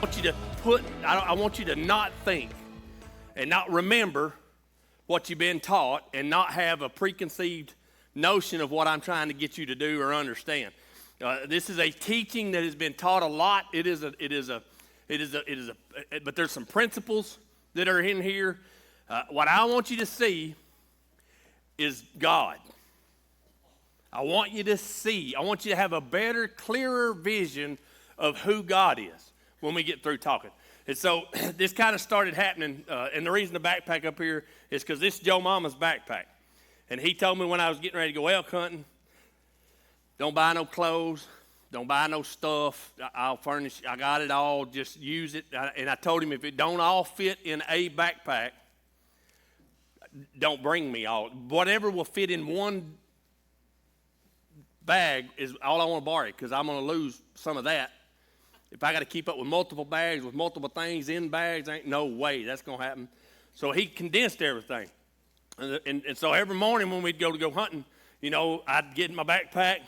want you to I want you to not think and not remember what you've been taught and not have a preconceived notion of what I'm trying to get you to do or understand. This is a teaching that has been taught a lot. But there's some principles that are in here. What I want you to see is God. I want you to have a better, clearer vision of who God is when we get through talking. And so this kind of started happening, and the reason the backpack up here is because this is Joe Mama's backpack. And he told me when I was getting ready to go elk hunting, don't buy no clothes, don't buy no stuff, I'll furnish, I got it all, just use it. And I told him if it don't all fit in a backpack, don't bring me all. Whatever will fit in one bag is all I want to borrow because I'm going to lose some of that. If I got to keep up with multiple bags, with multiple things in bags, ain't no way that's going to happen. So he condensed everything. And so every morning when we'd go hunting, I'd get in my backpack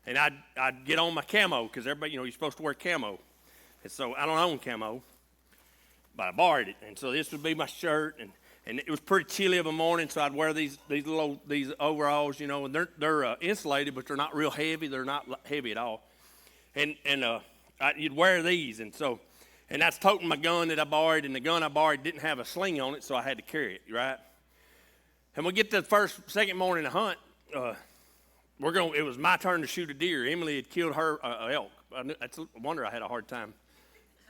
and I'd get on my camo because everybody, you're supposed to wear camo. And so I don't own camo, but I borrowed it. And so this would be my shirt, and it was pretty chilly of a morning, so I'd wear these overalls, and they're insulated, but they're not real heavy. They're not heavy at all. And you'd wear these, and that's toting my gun that I borrowed, and the gun I borrowed didn't have a sling on it, so I had to carry it, right? And we get to the second morning to hunt. It was my turn to shoot a deer. Emily had killed her elk. That's a wonder I had a hard time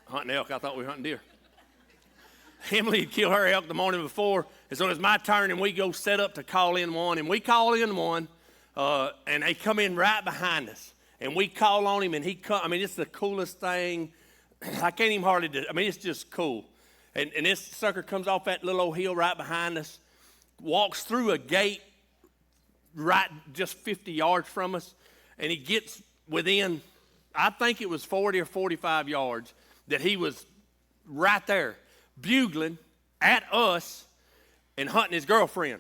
hunting elk. I thought we were hunting deer. Emily had killed her elk the morning before, and so it was my turn, and we go set up to call in one, and we call in one, and they come in right behind us, and we call on him, and he come. I mean, it's the coolest thing. I can't even hardly do. I mean, it's just cool. And this sucker comes off that little old hill right behind us, walks through a gate right just 50 yards from us, and he gets within, I think it was 40 or 45 yards, that he was right there, bugling at us and hunting his girlfriend.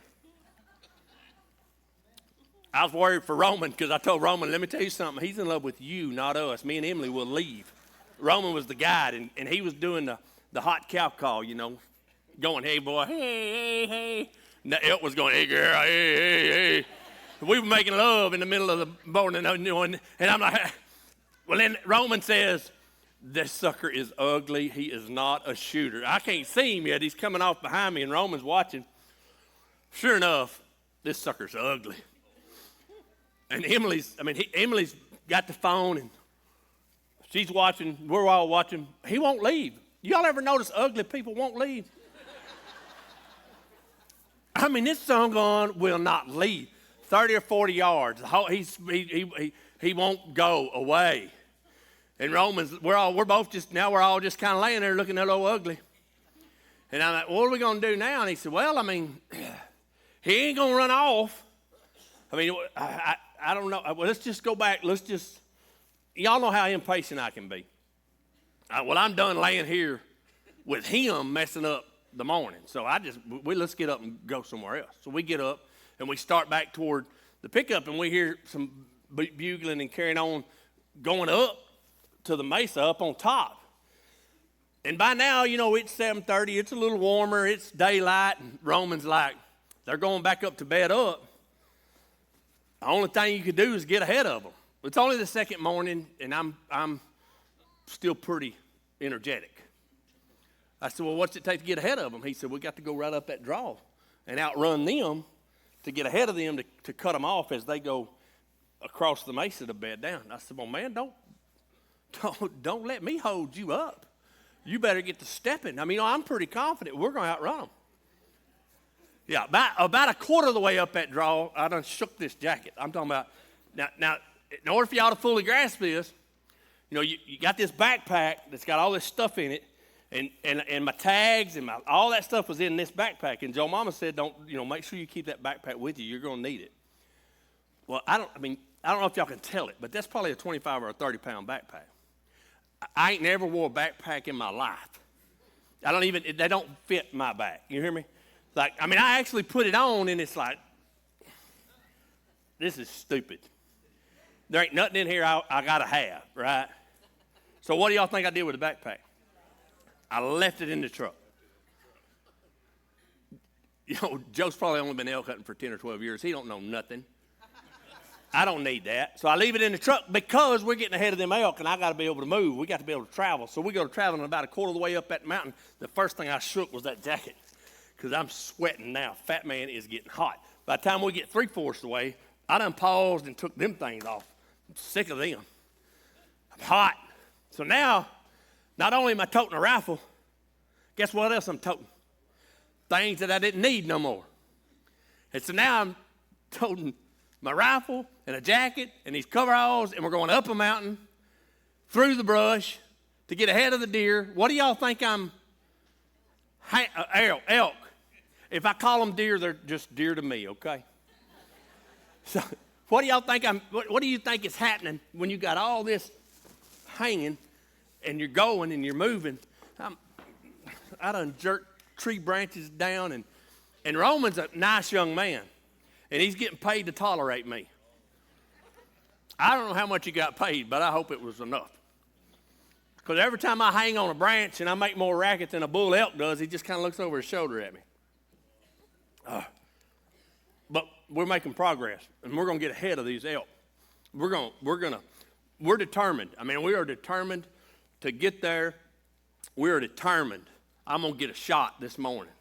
I was worried for Roman because I told Roman, let me tell you something, he's in love with you, not us. Me and Emily will leave. Roman was the guide, and he was doing the hot cow call, going, hey, boy, hey. And the elk was going, hey, girl, hey. We were making love in the middle of the morning, and I'm like, well, then Roman says, this sucker is ugly. He is not a shooter. I can't see him yet. He's coming off behind me, and Roman's watching. Sure enough, this sucker's ugly. And Emily's got the phone, and she's watching. We're all watching. He won't leave. Y'all ever notice ugly people won't leave? I mean, this son will not leave. 30 or 40 yards. He won't go away. And Romans, we're all just kind of laying there looking at old ugly. And I'm like, what are we going to do now? And he said, well, he ain't going to run off. I don't know. Well, let's just go back. Y'all know how impatient I can be. I'm done laying here with him messing up the morning. So let's get up and go somewhere else. So we get up and we start back toward the pickup, and we hear some bugling and carrying on, going up to the mesa up on top. And by now, it's 7:30. It's a little warmer. It's daylight. And Roman's like, they're going back up to bed up. The only thing you could do is get ahead of them. It's only the second morning, and I'm still pretty energetic. I said, well, what's it take to get ahead of them? He said, we got to go right up that draw and outrun them to get ahead of them to cut them off as they go across the mesa to bed down. I said, well, man, don't let me hold you up. You better get to stepping. I'm pretty confident we're going to outrun them. Yeah, about a quarter of the way up that draw, I done shook this jacket. I'm talking about, now in order for y'all to fully grasp this, you got this backpack that's got all this stuff in it, and my tags and all that stuff was in this backpack. And Joe Mama said, make sure you keep that backpack with you. You're going to need it. Well, I don't know if y'all can tell it, but that's probably a 25 or a 30-pound backpack. I ain't never wore a backpack in my life. They don't fit my back. You hear me? I actually put it on, and it's like, this is stupid. There ain't nothing in here I got to have, right? So what do y'all think I did with the backpack? I left it in the truck. You know, Joe's probably only been elk hunting for 10 or 12 years. He don't know nothing. I don't need that. So I leave it in the truck because we're getting ahead of them elk, and I got to be able to move. We got to be able to travel. So we go to traveling about a quarter of the way up that mountain. The first thing I shook was that jacket because I'm sweating now. Fat man is getting hot. By the time we get 3/4 of the way, I done paused and took them things off. I'm sick of them. I'm hot. So now, not only am I toting a rifle, guess what else I'm toting? Things that I didn't need no more. And so now I'm toting my rifle and a jacket and these coveralls, and we're going up a mountain through the brush to get ahead of the deer. What do y'all think I'm? Elk. If I call them deer, they're just deer to me, okay? So what do y'all think what do you think is happening when you got all this hanging and you're going and you're moving? I done jerked tree branches down, and Roman's a nice young man, and he's getting paid to tolerate me. I don't know how much he got paid, but I hope it was enough. Because every time I hang on a branch and I make more racket than a bull elk does, he just kind of looks over his shoulder at me. But we're making progress, and we're going to get ahead of these elk. We're determined. I mean, we are determined to get there. We are determined. I'm going to get a shot this morning.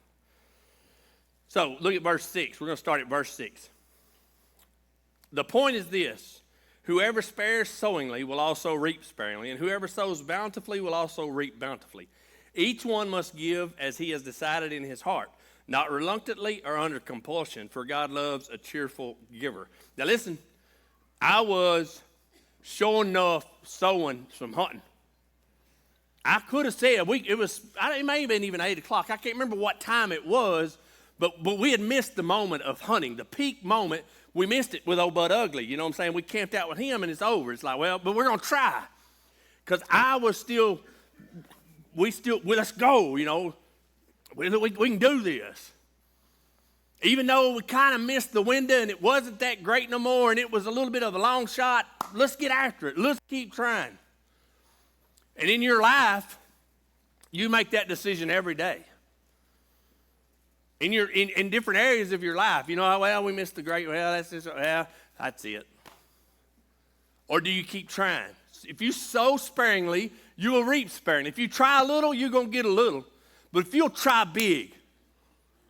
So look at verse 6. We're going to start at verse 6. The point is this: whoever spares sowingly will also reap sparingly, and whoever sows bountifully will also reap bountifully. Each one must give as he has decided in his heart, not reluctantly or under compulsion, for God loves a cheerful giver. Now listen, I was sure enough sowing some hunting. I could have said, it may have been even 8 o'clock. I can't remember what time it was, but we had missed the moment of hunting, the peak moment. We missed it with old Bud Ugly. You know what I'm saying? We camped out with him, and it's over. It's like, well, but we're going to try. Because let's go, you know. We can do this. Even though we kind of missed the window and it wasn't that great no more and it was a little bit of a long shot, let's get after it. Let's keep trying. And in your life, you make that decision every day. In different areas of your life, you know, well, we missed the great, that's it. Or do you keep trying? If you sow sparingly, you will reap sparingly. If you try a little, you're going to get a little. But if you'll try big,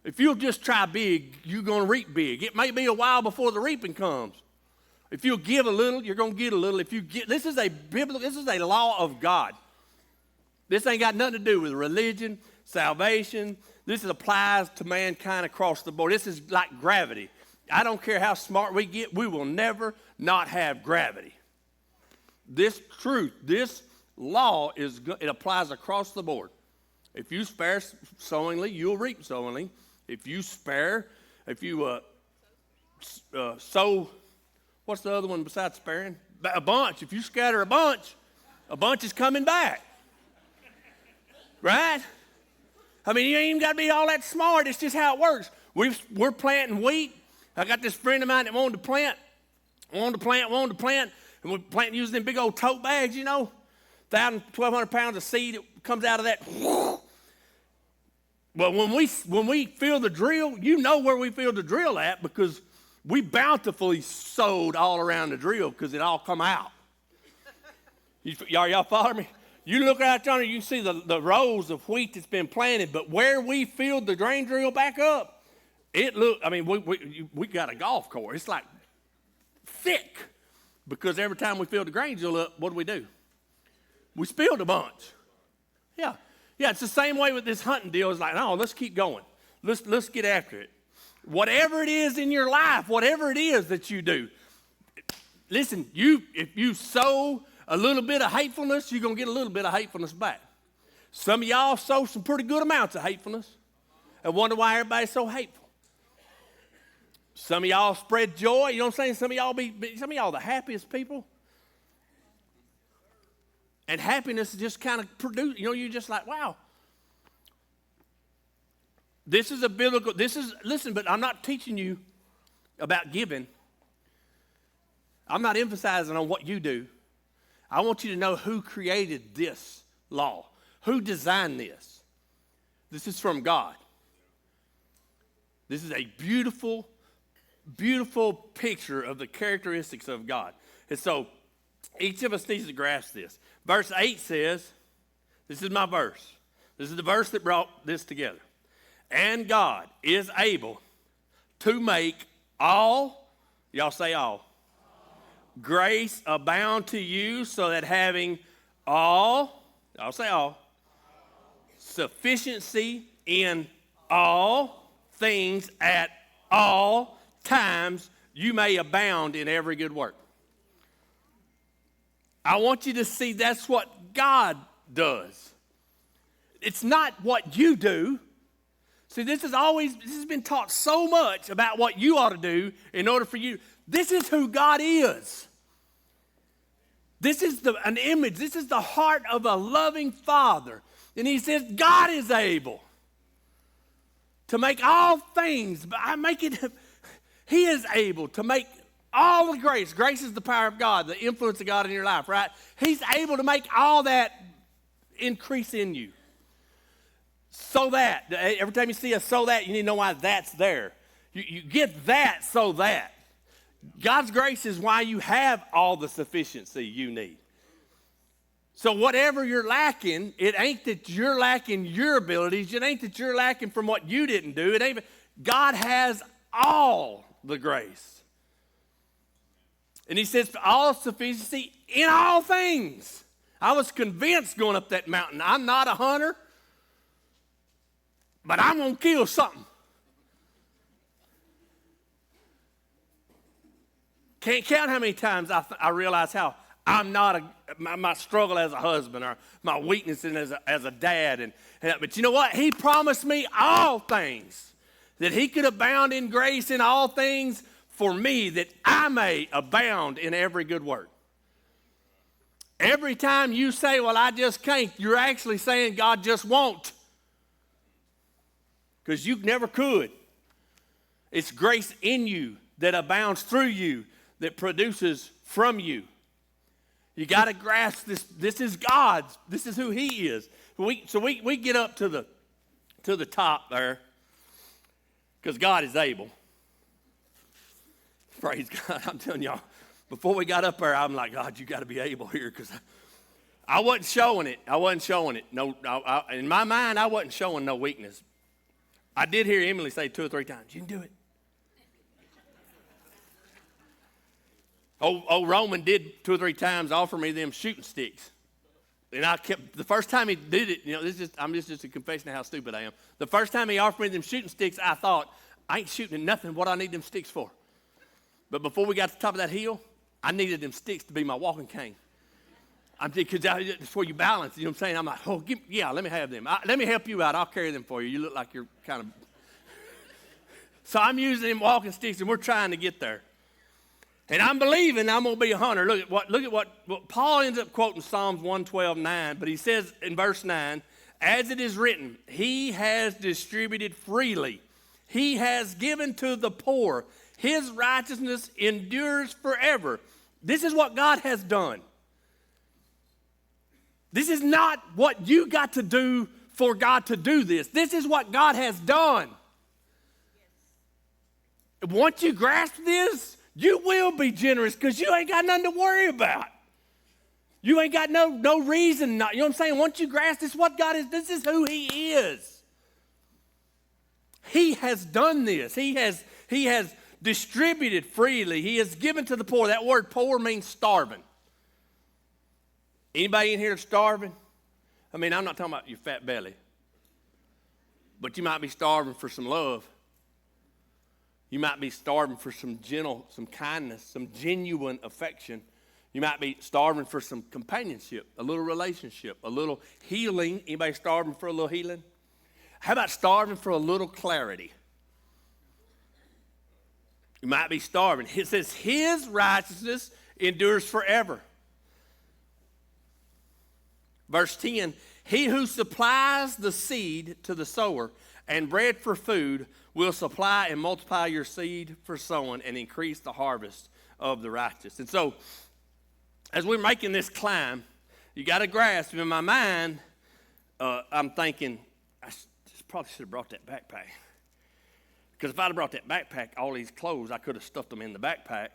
if you'll just try big, you're going to reap big. It may be a while before the reaping comes. If you'll give a little, you're going to get a little. This is a law of God. This ain't got nothing to do with religion, salvation. This applies to mankind across the board. This is like gravity. I don't care how smart we get, we will never not have gravity. This truth, this law, it applies across the board. If you spare sowingly, you'll reap sowingly. If you sow, what's the other one besides sparing? A bunch. If you scatter a bunch is coming back. Right? I mean, you ain't even got to be all that smart. It's just how it works. We're planting wheat. I got this friend of mine that wanted to plant, and we're planting using them big old tote bags, you know, 1,000, 1,200 pounds of seed. It comes out of that. Well, when we fill the drill, you know where we fill the drill at because we bountifully sowed all around the drill because it all come out. Y'all follow me? You look out there and you see the rows of wheat that's been planted, but where we filled the drain drill back up, we got a golf course. It's like thick because every time we filled the drain drill up, what do? We spilled a bunch. Yeah, it's the same way with this hunting deal. It's like, no, let's keep going. Let's get after it. Whatever it is in your life, whatever it is that you do, listen, if you sow a little bit of hatefulness, you're going to get a little bit of hatefulness back. Some of y'all sow some pretty good amounts of hatefulness and wonder why everybody's so hateful. Some of y'all spread joy. You know what I'm saying? Some of y'all the happiest people. And happiness just kind of produce, you know, you're just like, wow. This is a biblical, listen, but I'm not teaching you about giving. I'm not emphasizing on what you do. I want you to know who created this law, who designed this. This is from God. This is a beautiful, beautiful picture of the characteristics of God. And so each of us needs to grasp this. Verse 8 says, this is my verse. This is the verse that brought this together. And God is able to make all, y'all say all, grace abound to you, so that having all, y'all say all, sufficiency in all things at all times, you may abound in every good work. I want you to see that's what God does. It's not what you do. See, this has been taught so much about what you ought to do in order for you. This is who God is. This is an image. This is the heart of a loving Father. And he says, God is able to make all things. He is able to make all the grace. Grace is the power of God, the influence of God in your life, right? He's able to make all that increase in you. So that, every time you see a so that, you need to know why that's there. You get that so that. God's grace is why you have all the sufficiency you need. So whatever you're lacking, it ain't that you're lacking your abilities. It ain't that you're lacking from what you didn't do. It ain't. God has all the grace. And he says, all sufficiency in all things. I was convinced going up that mountain. I'm not a hunter, but I'm going to kill something. Can't count how many times I realize how I'm not my struggle as a husband or my weaknesses as a dad. But you know what? He promised me all things, that he could abound in grace in all things for me, that I may abound in every good work. Every time you say, well, I just can't, you're actually saying God just won't. Because you never could. It's grace in you that abounds through you, that produces from you. You got to grasp this. This is God's. This is who he is. So we get up to the top there, because God is able. Praise God. I'm telling y'all, before we got up there, I'm like, God, you got to be able here, because I wasn't showing it. No, in my mind, I wasn't showing no weakness. I did hear Emily say 2 or 3 times, you can do it. Old Roman did 2 or 3 times offer me them shooting sticks. And I kept, the first time he did it, I'm just a confession of how stupid I am. The first time he offered me them shooting sticks, I thought, I ain't shooting at nothing. What I need them sticks for? But before we got to the top of that hill, I needed them sticks to be my walking cane. Because that's where you balance, you know what I'm saying? I'm like, let me have them. Let me help you out. I'll carry them for you. You look like you're kind of. So I'm using them walking sticks, and we're trying to get there. And I'm believing I'm going to be a hunter. Look at what Paul ends up quoting Psalms 112:9, but he says in verse 9, as it is written, he has distributed freely. He has given to the poor. His righteousness endures forever. This is what God has done. This is not what you got to do for God to do this. This is what God has done. Yes. Once you grasp this, you will be generous, because you ain't got nothing to worry about. You ain't got no reason not. You know what I'm saying? Once you grasp this, what God is, this is who he is. He has done this. He has distributed freely. He has given to the poor. That word poor means starving. Anybody in here starving? I mean, I'm not talking about your fat belly. But you might be starving for some love. You might be starving for some kindness, some genuine affection. You might be starving for some companionship, a little relationship, a little healing. Anybody starving for a little healing? How about starving for a little clarity? You might be starving. It says his righteousness endures forever. Verse 10, he who supplies the seed to the sower and bread for food will supply and multiply your seed for sowing and increase the harvest of the righteous. And so, as we're making this climb, you got to grasp, in my mind, I'm thinking, probably should have brought that backpack. Because if I'd have brought that backpack, all these clothes, I could have stuffed them in the backpack,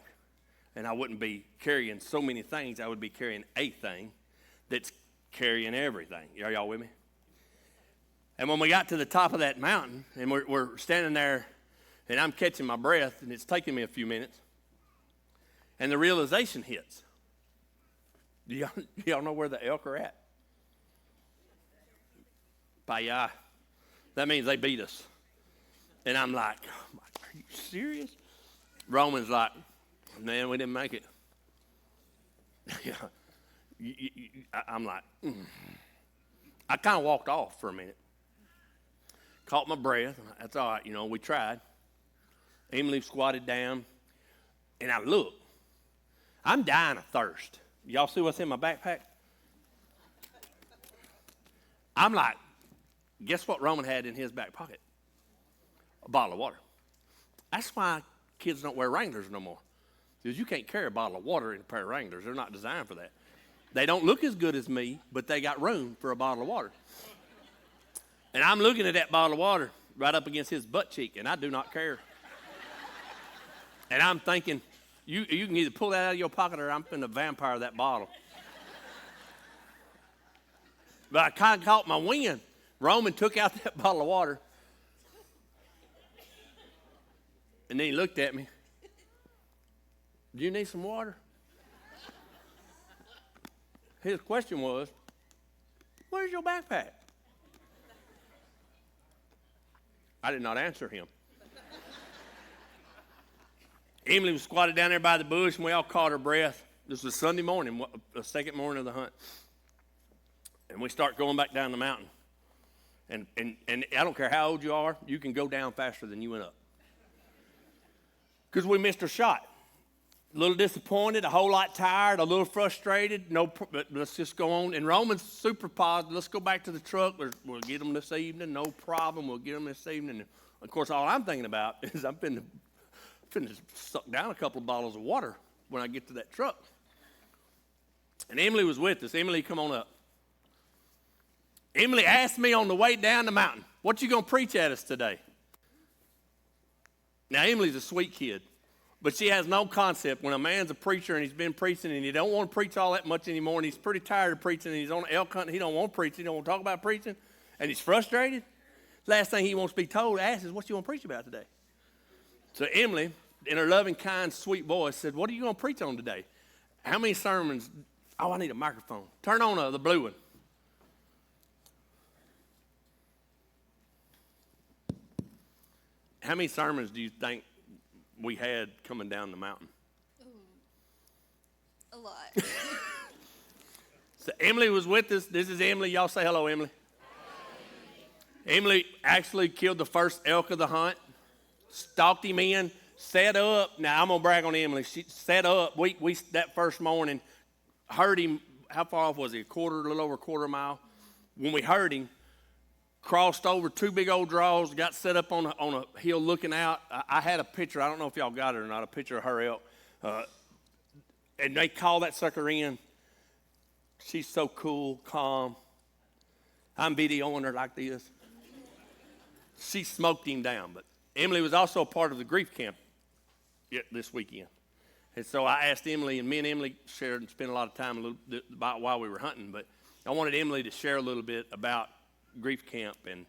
and I wouldn't be carrying so many things. I would be carrying a thing that's carrying everything. Are y'all with me? And when we got to the top of that mountain, and we're standing there, and I'm catching my breath, and it's taking me a few minutes, and the realization hits. Do y'all know where the elk are at? Bye. That means they beat us. And I'm like, oh are you serious? Roman's like, man, we didn't make it. I'm like, I kind of walked off for a minute. Caught my breath. That's all right, we tried. Emily squatted down, and I looked. I'm dying of thirst. Y'all see what's in my backpack? I'm like, guess what Roman had in his back pocket? A bottle of water. That's why kids don't wear Wranglers no more. Because you can't carry a bottle of water in a pair of Wranglers. They're not designed for that. They don't look as good as me, but they got room for a bottle of water. And I'm looking at that bottle of water right up against his butt cheek, and I do not care. And I'm thinking, you can either pull that out of your pocket or I'm finna vampire that bottle. But I kind of caught my wind. Roman took out that bottle of water. And then he looked at me. Do you need some water? His question was, where's your backpack? I did not answer him. Emily was squatted down there by the bush, and we all caught our breath. This was Sunday morning, the second morning of the hunt. And we start going back down the mountain. And I don't care how old you are, you can go down faster than you went up. Because we missed our shot. A little disappointed, a whole lot tired, a little frustrated. But let's just go on. And Roman's super positive. Let's go back to the truck. We'll get them this evening. No problem. We'll get them this evening. And of course, all I'm thinking about is I'm finna suck down a couple of bottles of water when I get to that truck. And Emily was with us. Emily, come on up. Emily asked me on the way down the mountain, what you going to preach at us today? Now, Emily's a sweet kid, but she has no concept when a man's a preacher and he's been preaching and he don't want to preach all that much anymore and he's pretty tired of preaching and he's on elk hunting. He don't want to preach. He don't want to talk about preaching and he's frustrated. Last thing he wants to be told, asked is, what you want to preach about today? So Emily, in her loving, kind, sweet voice, said, what are you going to preach on today? How many sermons? Oh, I need a microphone. Turn on the blue one. How many sermons do you think we had coming down the mountain? A lot. So Emily was with us. This is Emily. Y'all say hello, Emily. Hi. Emily actually killed the first elk of the hunt, stalked him in, set up. Now, I'm going to brag on Emily. She set up. We that first morning, heard him. How far off was he? A little over a quarter mile. When we heard him, crossed over two big old draws, got set up on a hill looking out. I had a picture. I don't know if y'all got it or not, a picture of her elk. And they called that sucker in. She's so cool, calm. I'm videoing her like this. She smoked him down. But Emily was also a part of the grief camp this weekend. And so I asked Emily, and me and Emily shared and spent a lot of time a little bit about while we were hunting. But I wanted Emily to share a little bit about grief camp and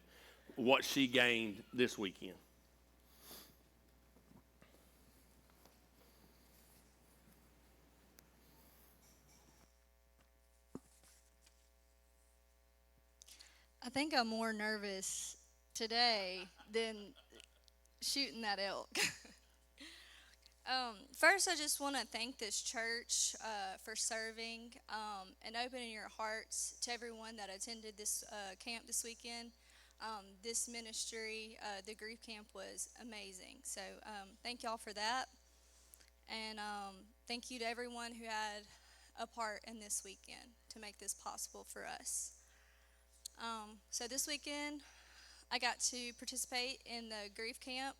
what she gained this weekend. I think I'm more nervous today than shooting that elk. First, I just want to thank this church for serving and opening your hearts to everyone that attended this camp this weekend. This ministry, the grief camp, was amazing. So thank y'all for that. And thank you to everyone who had a part in this weekend to make this possible for us. So this weekend, I got to participate in the grief camp.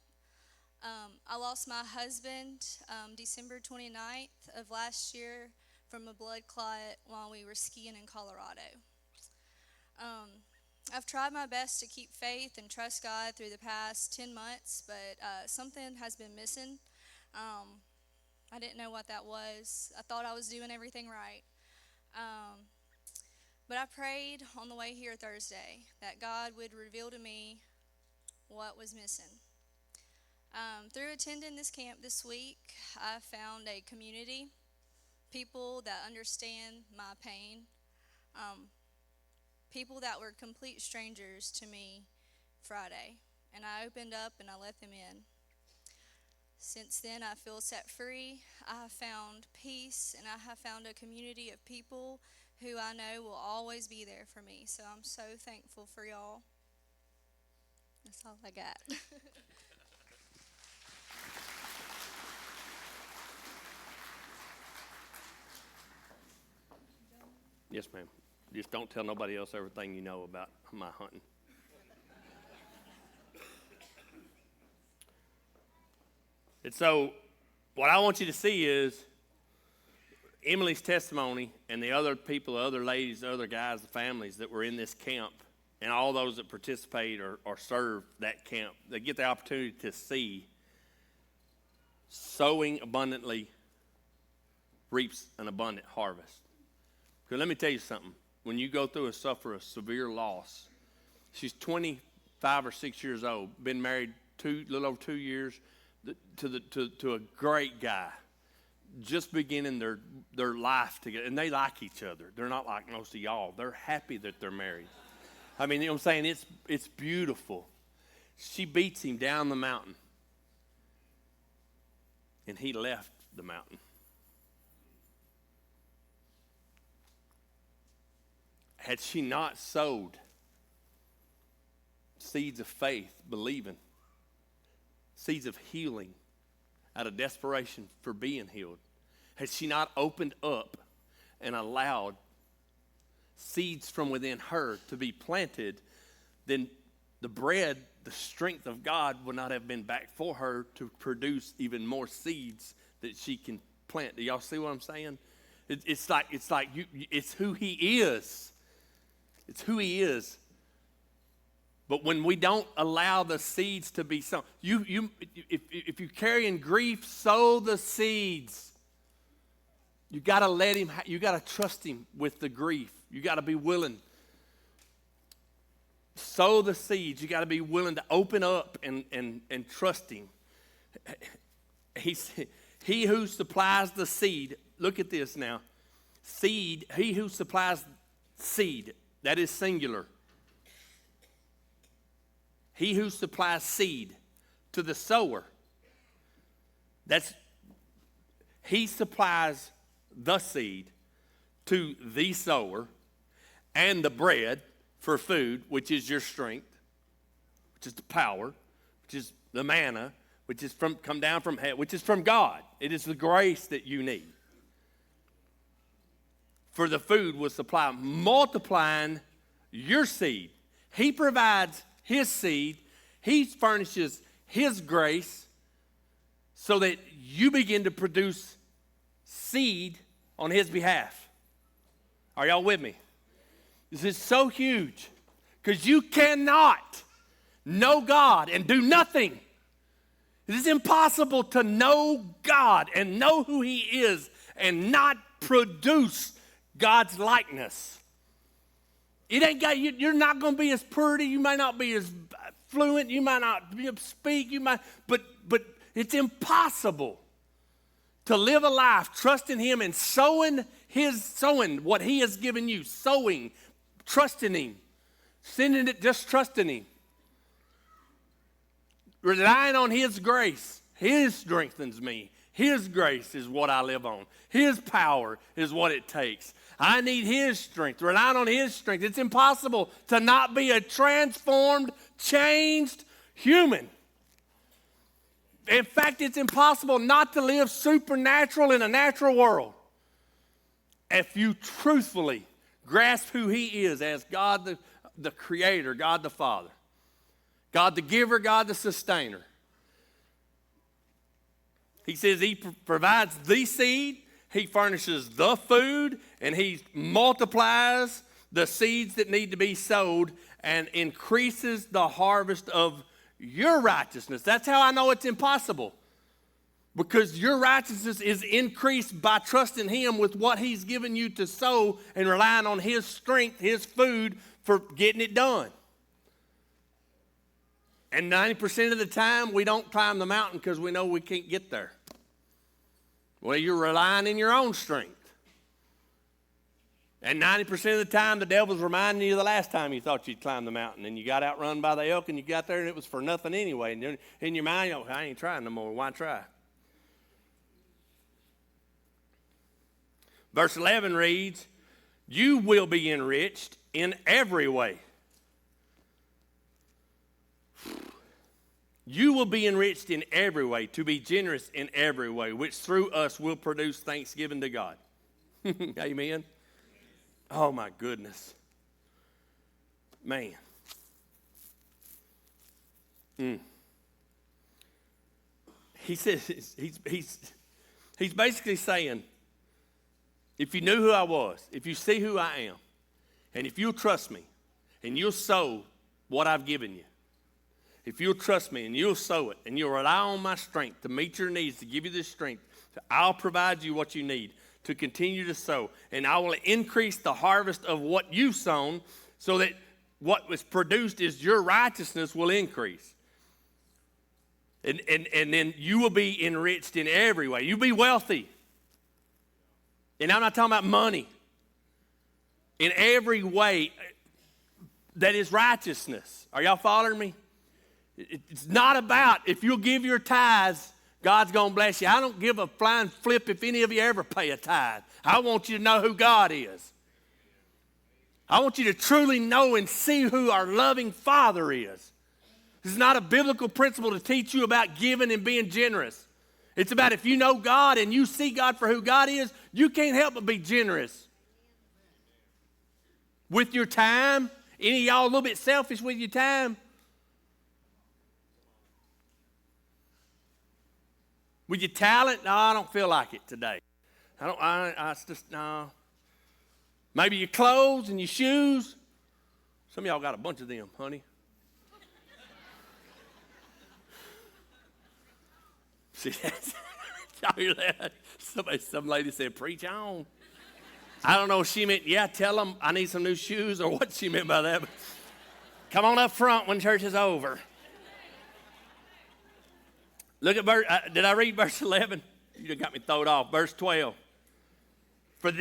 I lost my husband December 29th of last year from a blood clot while we were skiing in Colorado. I've tried my best to keep faith and trust God through the past 10 months, but something has been missing. Um, I didn't know what that was. I thought I was doing everything right. Um, but I prayed on the way here Thursday that God would reveal to me what was missing. Through attending this camp this week, I found a community, people that understand my pain, um, people that were complete strangers to me Friday. And I opened up and I let them in. Since then, I feel set free. I have found peace, and I have found a community of people who I know will always be there for me. So I'm so thankful for y'all. That's all I got. Yes, ma'am. Just don't tell nobody else everything you know about my hunting. And so what I want you to see is Emily's testimony and the other people, the other ladies, the other guys, the families that were in this camp, and all those that participate or serve that camp, they get the opportunity to see sowing abundantly reaps an abundant harvest. Because let me tell you something. When you go through suffer a severe loss, she's 25 or 6 years old, been married a little over 2 years, to a great guy, just beginning their life together, and they like each other. They're not like most of y'all. They're happy that they're married. I mean, you know what I'm saying? It's beautiful. She beats him down the mountain, and he left the mountain. Had she not sowed seeds of faith, believing, seeds of healing out of desperation for being healed, had she not opened up and allowed seeds from within her to be planted, then the bread, the strength of God would not have been back for her to produce even more seeds that she can plant. Do y'all see what I'm saying? It's who he is. It's who he is. But when we don't allow the seeds to be sown, if you're carrying grief, sow the seeds. You got to let him. You got to trust him with the grief. You got to be willing. Sow the seeds. You got to be willing to open up and trust him. He who supplies the seed. Look at this now. Seed. He who supplies seed. That is singular. He who supplies seed to the sower. He supplies the seed to the sower and the bread for food, which is your strength, which is the power, which is the manna, which is come down from heaven, which is from God. It is the grace that you need. For the food will supply, multiplying your seed. He provides his seed. He furnishes his grace so that you begin to produce seed on his behalf. Are y'all with me? This is so huge because you cannot know God and do nothing. It is impossible to know God and know who he is and not produce God's likeness. You're not going to be as pretty. You might not be as fluent. You might not be able to speak. But it's impossible to live a life trusting him and sowing what he has given you. Sowing, trusting him, sending it, just trusting him. Relying on his grace. His strengthens me. His grace is what I live on. His power is what it takes. I need his strength, relying on his strength. It's impossible to not be a transformed, changed human. In fact, it's impossible not to live supernatural in a natural world if you truthfully grasp who he is as God the Creator, God the Father, God the Giver, God the Sustainer. He says he provides the seed, he furnishes the food, and he multiplies the seeds that need to be sowed and increases the harvest of your righteousness. That's how I know it's impossible. Because your righteousness is increased by trusting him with what he's given you to sow and relying on his strength, his food for getting it done. And 90% of the time, we don't climb the mountain because we know we can't get there. Well, you're relying in your own strength. And 90% of the time, the devil's reminding you of the last time you thought you'd climb the mountain and you got outrun by the elk and you got there and it was for nothing anyway. And in your mind, I ain't trying no more. Why try? Verse 11 reads, you will be enriched in every way. You will be enriched in every way, to be generous in every way, which through us will produce thanksgiving to God. Amen. Oh my goodness. Man. He says, he's basically saying, if you knew who I was, if you see who I am, and if you'll trust me, and you'll sow what I've given you, if you'll trust me and you'll sow it, and you'll rely on my strength to meet your needs, to give you this strength, I'll provide you what you need to continue to sow, and I will increase the harvest of what you've sown so that what was produced is your righteousness will increase. And then you will be enriched in every way. You'll be wealthy. And I'm not talking about money. In every way that is righteousness. Are y'all following me? It's not about if you'll give your tithes, God's going to bless you. I don't give a flying flip if any of you ever pay a tithe. I want you to know who God is. I want you to truly know and see who our loving Father is. This is not a biblical principle to teach you about giving and being generous. It's about if you know God and you see God for who God is, you can't help but be generous. With your time, any of y'all a little bit selfish with your time? With your talent? No, I don't feel like it today. No. Maybe your clothes and your shoes. Some of y'all got a bunch of them, honey. See that? Y'all hear that? Some lady said, preach on. I don't know if she meant, yeah, tell them I need some new shoes or what she meant by that. But come on up front when church is over. Look at did I read verse 11? You just got me thrown off. Verse 12. For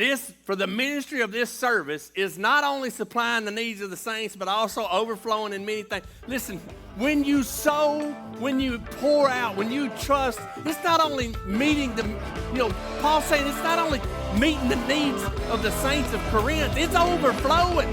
the ministry of this service is not only supplying the needs of the saints, but also overflowing in many things. Listen, when you sow, when you pour out, when you trust, it's not only meeting the, Paul's saying it's not only meeting the needs of the saints of Corinth, it's overflowing.